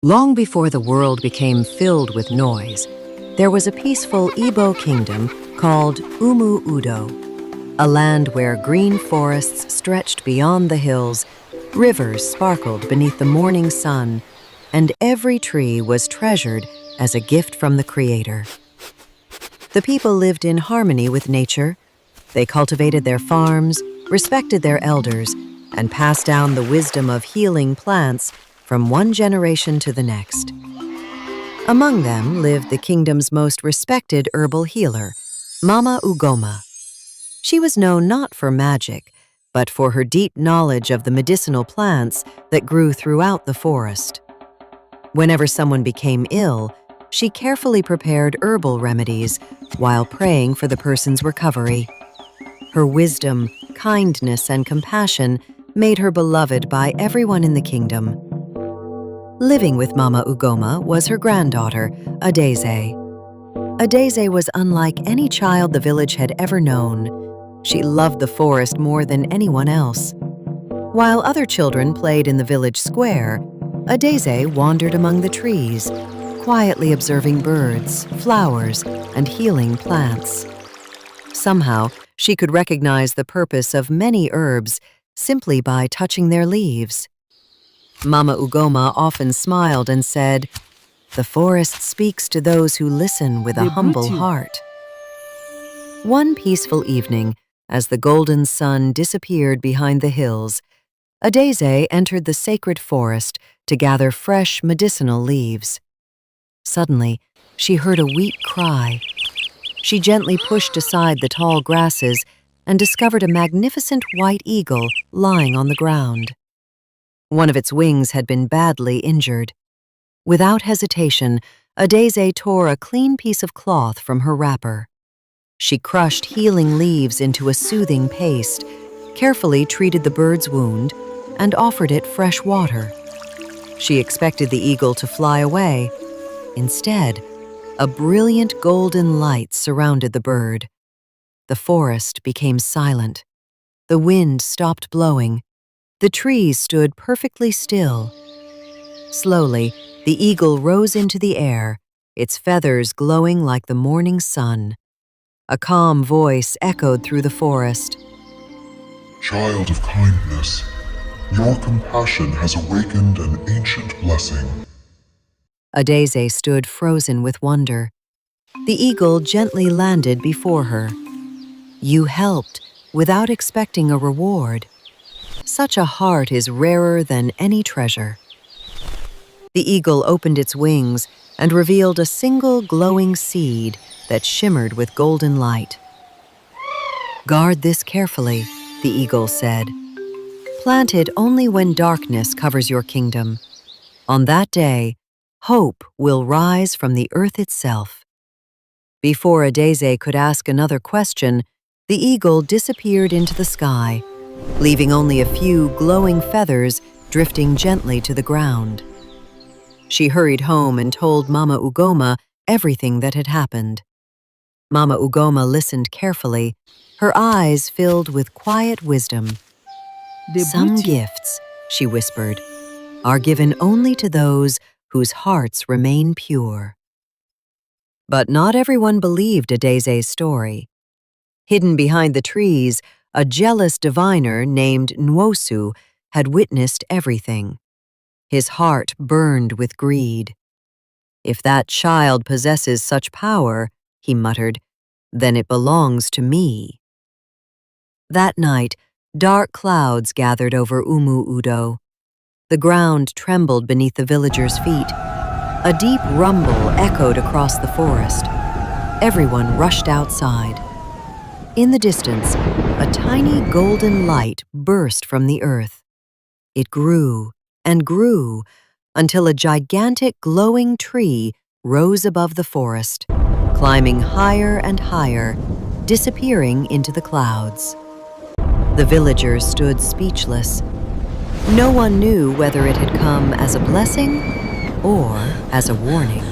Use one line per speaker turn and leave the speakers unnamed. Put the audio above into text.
Long before the world became filled with noise, there was a peaceful Igbo kingdom called Mmuo, a land where green forests stretched beyond the hills, rivers sparkled beneath the morning sun, and every tree was treasured as a gift from the Creator. The people lived in harmony with nature. They cultivated their farms, respected their elders, and passed down the wisdom of healing plants from one generation to the next. Among them lived the kingdom's most respected herbal healer, Mama Ugoma. She was known not for magic, but for her deep knowledge of the medicinal plants that grew throughout the forest. Whenever someone became ill, she carefully prepared herbal remedies while praying for the person's recovery. Her wisdom, kindness, and compassion made her beloved by everyone in the kingdom. Living with Mama Ugoma was her granddaughter, Adaeze. Adaeze was unlike any child the village had ever known. She loved the forest more than anyone else. While other children played in the village square, Adaeze wandered among the trees, quietly observing birds, flowers, and healing plants. Somehow, she could recognize the purpose of many herbs simply by touching their leaves. Mama Ugoma often smiled and said, "The forest speaks to those who listen with a humble heart." One peaceful evening, as the golden sun disappeared behind the hills, Adaeze entered the sacred forest to gather fresh medicinal leaves. Suddenly, she heard a weak cry. She gently pushed aside the tall grasses and discovered a magnificent white eagle lying on the ground. One of its wings had been badly injured. Without hesitation, Adaeze tore a clean piece of cloth from her wrapper. She crushed healing leaves into a soothing paste, carefully treated the bird's wound, and offered it fresh water. She expected the eagle to fly away. Instead, a brilliant golden light surrounded the bird. The forest became silent. The wind stopped blowing. The trees stood perfectly still. Slowly, the eagle rose into the air, its feathers glowing like the morning sun. A calm voice echoed through the forest.
"Child of kindness, your compassion has awakened an ancient blessing."
Adaeze stood frozen with wonder. The eagle gently landed before her. "You helped without expecting a reward. Such a heart is rarer than any treasure." The eagle opened its wings and revealed a single glowing seed that shimmered with golden light. "Guard this carefully," the eagle said. "Plant it only when darkness covers your kingdom. On that day, hope will rise from the earth itself." Before Adaeze could ask another question, the eagle disappeared into the sky, leaving only a few glowing feathers drifting gently to the ground. She hurried home and told Mama Ugoma everything that had happened. Mama Ugoma listened carefully, her eyes filled with quiet wisdom. "Some gifts," she whispered, "are given only to those whose hearts remain pure." But not everyone believed Adaeze's story. Hidden behind the trees, a jealous diviner named Mmuo had witnessed everything. His heart burned with greed. "If that child possesses such power," he muttered, "then it belongs to me." That night, dark clouds gathered over Mmuo. The ground trembled beneath the villagers' feet. A deep rumble echoed across the forest. Everyone rushed outside. In the distance, a tiny golden light burst from the earth. It grew and grew until a gigantic glowing tree rose above the forest, climbing higher and higher, disappearing into the clouds. The villagers stood speechless. No one knew whether it had come as a blessing or as a warning.